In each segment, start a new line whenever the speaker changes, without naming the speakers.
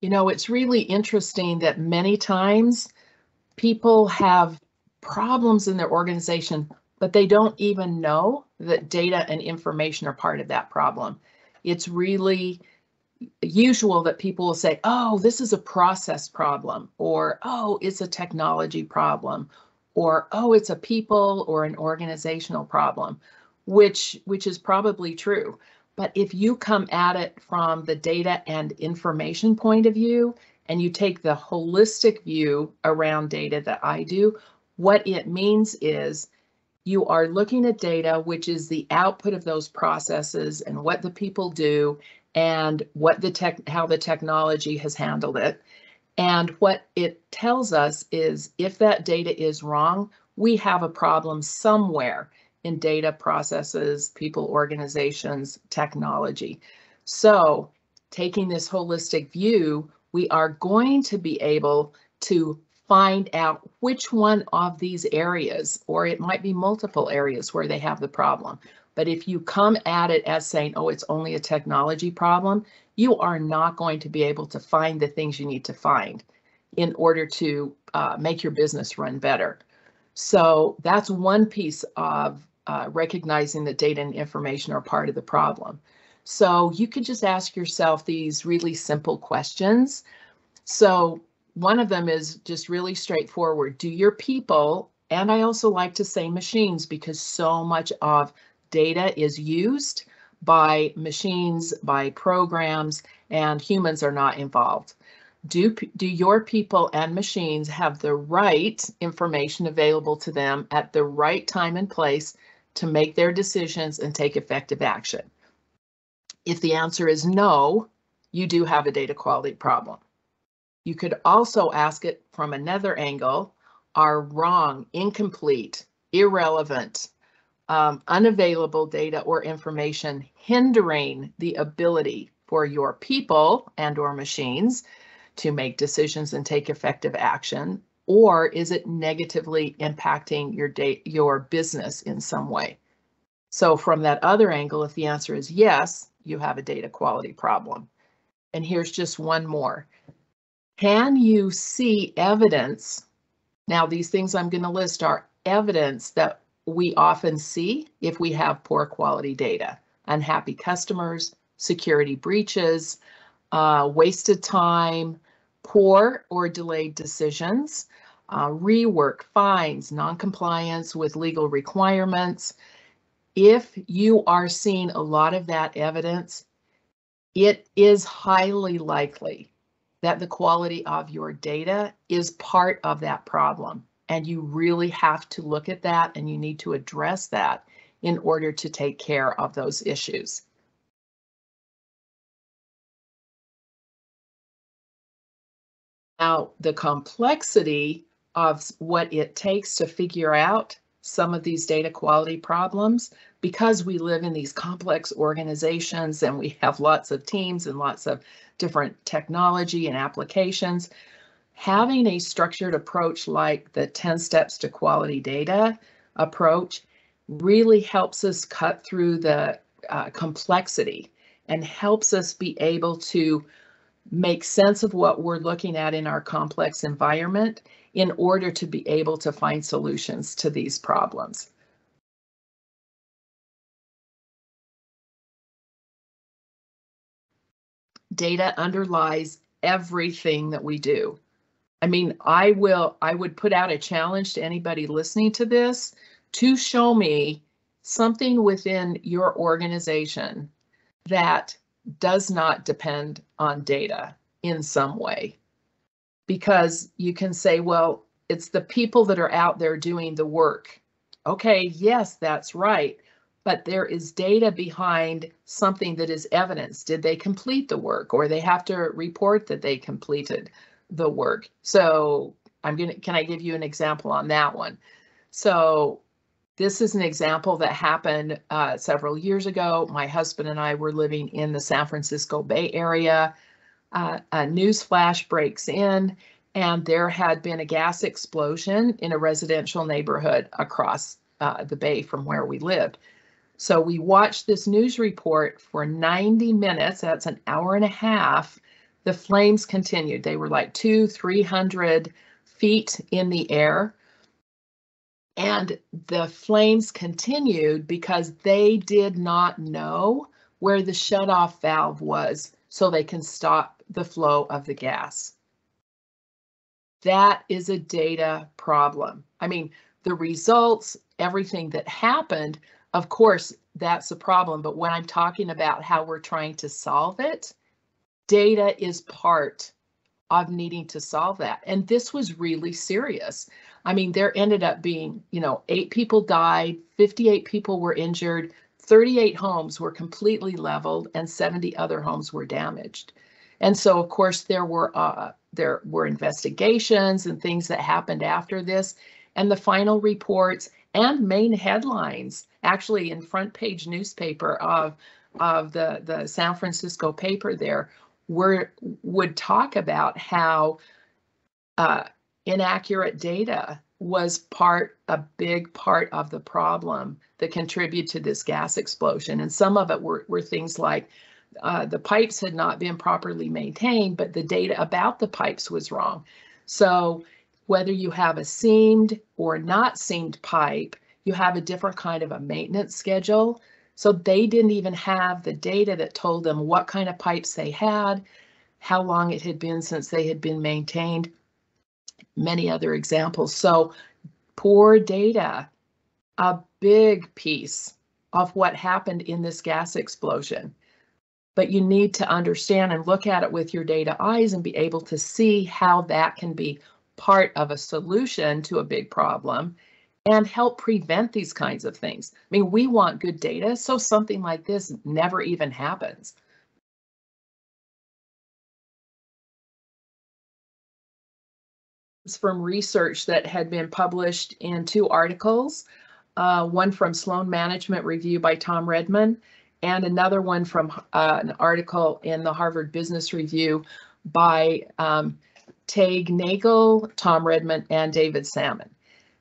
You know, it's really interesting that many times people have problems in their organization, but they don't even know that data and information are part of that problem. It's really usual that people will say, oh, this is a process problem, or oh, it's a technology problem, or oh, it's a people or an organizational problem, which is probably true. But if you come at it from the data and information point of view, and you take the holistic view around data that I do, what it means is you are looking at data, which is the output of those processes and what the people do and what how the technology has handled it. And what it tells us is if that data is wrong, we have a problem somewhere in data processes, people, organizations, technology. So taking this holistic view, we are going to be able to find out which one of these areas, or it might be multiple areas where they have the problem. But if you come at it as saying, oh, it's only a technology problem, you are not going to be able to find the things you need to find in order to make your business run better. So that's one piece of recognizing that data and information are part of the problem. So you could just ask yourself these really simple questions. So one of them is just really straightforward. Do your people, and I also like to say machines, because so much of data is used by machines, by programs, and humans are not involved. Do your people and machines have the right information available to them at the right time and place to make their decisions and take effective action? If the answer is no, you do have a data quality problem. You could also ask it from another angle. Are wrong, incomplete, irrelevant, unavailable data or information hindering the ability for your people and or machines to make decisions and take effective action? Or is it negatively impacting your business in some way? So from that other angle, if the answer is yes, you have a data quality problem. And here's just one more. Can you see evidence? Now, these things I'm going to list are evidence that we often see if we have poor quality data: unhappy customers, security breaches, wasted time, poor or delayed decisions, rework, fines, non-compliance with legal requirements. If you are seeing a lot of that evidence, it is highly likely that the quality of your data is part of that problem. And you really have to look at that, and you need to address that in order to take care of those issues. Now, the complexity of what it takes to figure out some of these data quality problems, because we live in these complex organizations and we have lots of teams and lots of different technology and applications, having a structured approach like the 10 steps to quality data approach really helps us cut through the complexity and helps us be able to make sense of what we're looking at in our complex environment in order to be able to find solutions to these problems. Data underlies everything that we do. I mean, I would put out a challenge to anybody listening to this to show me something within your organization that does not depend on data in some way. Because you can say, well, it's the people that are out there doing the work. Okay, yes, that's right. But there is data behind something that is evidence. Did they complete the work, or they have to report that they completed the work? So can I give you an example on that one? So this is an example that happened several years ago. My husband and I were living in the San Francisco Bay Area. A news flash breaks in, and there had been a gas explosion in a residential neighborhood across the bay from where we lived. So we watched this news report for 90 minutes, that's an hour and a half, The flames continued. They were like 200-300 feet in the air. And the flames continued because they did not know where the shutoff valve was so they can stop the flow of the gas. That is a data problem. I mean, the results, everything that happened, of course, that's a problem. But when I'm talking about how we're trying to solve it, data is part of needing to solve that. And this was really serious. I mean, there ended up being, 8 people died, 58 people were injured, 38 homes were completely leveled, and 70 other homes were damaged. And so, of course, there were investigations and things that happened after this, and the final reports and main headlines, actually in front page newspaper of the San Francisco paper there, would talk about how inaccurate data was a big part of the problem that contributed to this gas explosion. And some of it were things like the pipes had not been properly maintained, but the data about the pipes was wrong. So whether you have a seamed or not seamed pipe, you have a different kind of a maintenance schedule. So they didn't even have the data that told them what kind of pipes they had, how long it had been since they had been maintained, many other examples. So poor data, a big piece of what happened in this gas explosion. But you need to understand and look at it with your data eyes and be able to see how that can be part of a solution to a big problem and help prevent these kinds of things. I mean, we want good data, so something like this never even happens. It's from research that had been published in 2 articles, one from Sloan Management Review by Tom Redman, and another one from an article in the Harvard Business Review by Tague Nagel, Tom Redman, and David Salmon.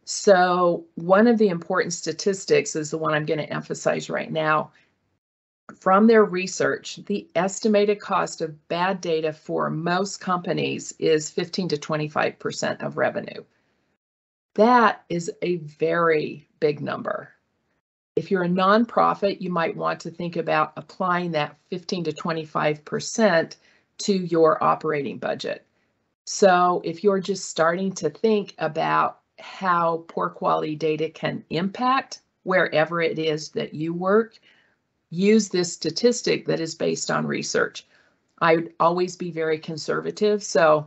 So one of the important statistics is the one I'm going to emphasize right now. From their research, the estimated cost of bad data for most companies is 15 to 25% of revenue. That is a very big number. If you're a nonprofit, you might want to think about applying that 15 to 25% to your operating budget. So if you're just starting to think about how poor quality data can impact wherever it is that you work, use this statistic that is based on research. I would always be very conservative. So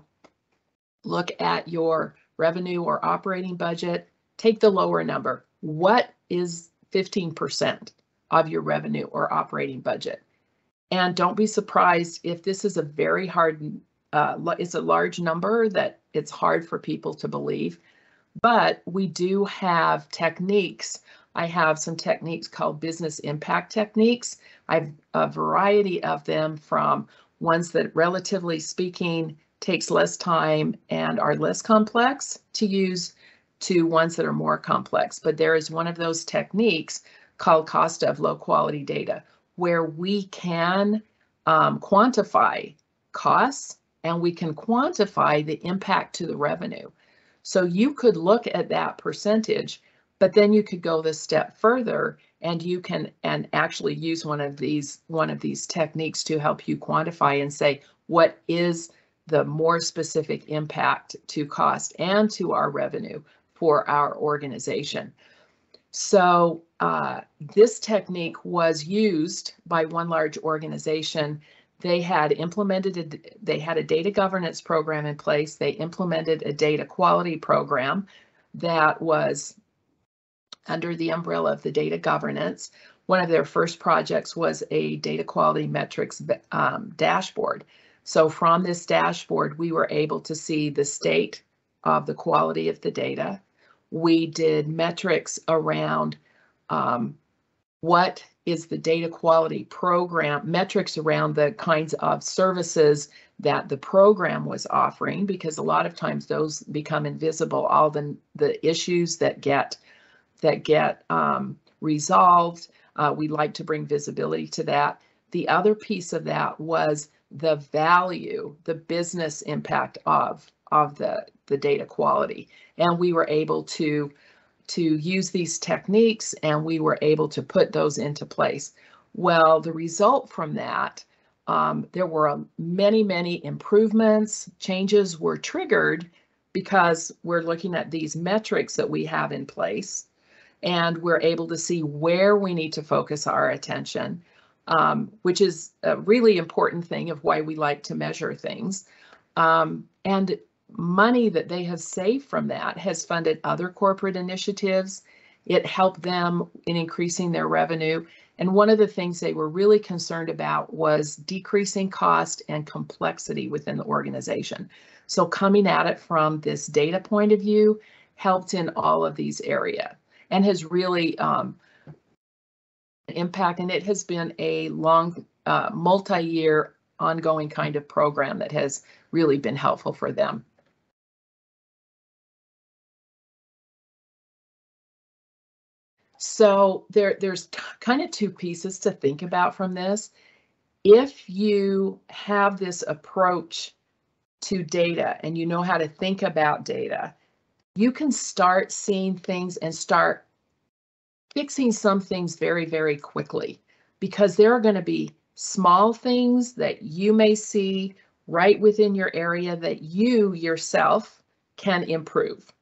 look at your revenue or operating budget, take the lower number. What is 15% of your revenue or operating budget? And don't be surprised if this is a very hard, it's a large number that it's hard for people to believe. But we do have techniques. I have some techniques called business impact techniques. I have a variety of them, from ones that, relatively speaking, takes less time and are less complex to use, to ones that are more complex. But there is one of those techniques called cost of low quality data, where we can quantify costs and we can quantify the impact to the revenue. So you could look at that percentage, but then you could go this step further and you can actually use one of these techniques to help you quantify and say, what is the more specific impact to cost and to our revenue for our organization? So this technique was used by one large organization. They had a data governance program in place. They implemented a data quality program that was under the umbrella of the data governance. One of their first projects was a data quality metrics dashboard. So from this dashboard, we were able to see the state of the quality of the data. We did metrics around what is the data quality program, metrics around the kinds of services that the program was offering, because a lot of times those become invisible, all the issues that get resolved. We'd like to bring visibility to that. The other piece of that was the value, the business impact of the data quality. And we were able to use these techniques, and we were able to put those into place. Well, the result from that, there were many improvements. Changes were triggered because we're looking at these metrics that we have in place, and we're able to see where we need to focus our attention, which is a really important thing of why we like to measure things. And money that they have saved from that has funded other corporate initiatives. It helped them in increasing their revenue. And one of the things they were really concerned about was decreasing cost and complexity within the organization. So coming at it from this data point of view helped in all of these areas and has really impact. And it has been a long, multi-year ongoing kind of program that has really been helpful for them. So there's kind of two pieces to think about from this. If you have this approach to data and you know how to think about data, you can start seeing things and start fixing some things very quickly, because there are going to be small things that you may see right within your area that you yourself can improve.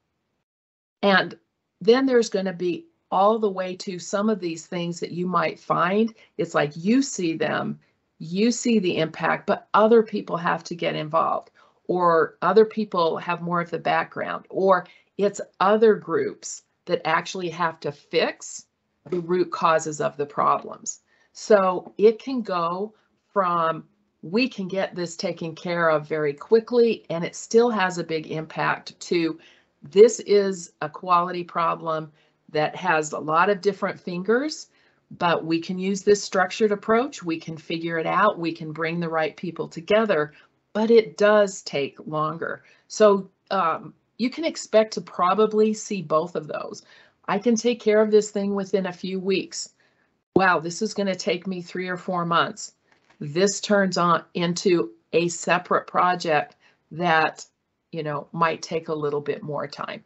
And then there's going to be all the way to some of these things that you might find. It's like you see them, you see the impact, but other people have to get involved, or other people have more of the background, or it's other groups that actually have to fix the root causes of the problems. So it can go from, we can get this taken care of very quickly and it still has a big impact, to this is a quality problem that has a lot of different fingers, but we can use this structured approach. We can figure it out. We can bring the right people together, but it does take longer. So you can expect to probably see both of those. I can take care of this thing within a few weeks. Wow, this is going to take me 3 or 4 months. This turns on into a separate project that, might take a little bit more time.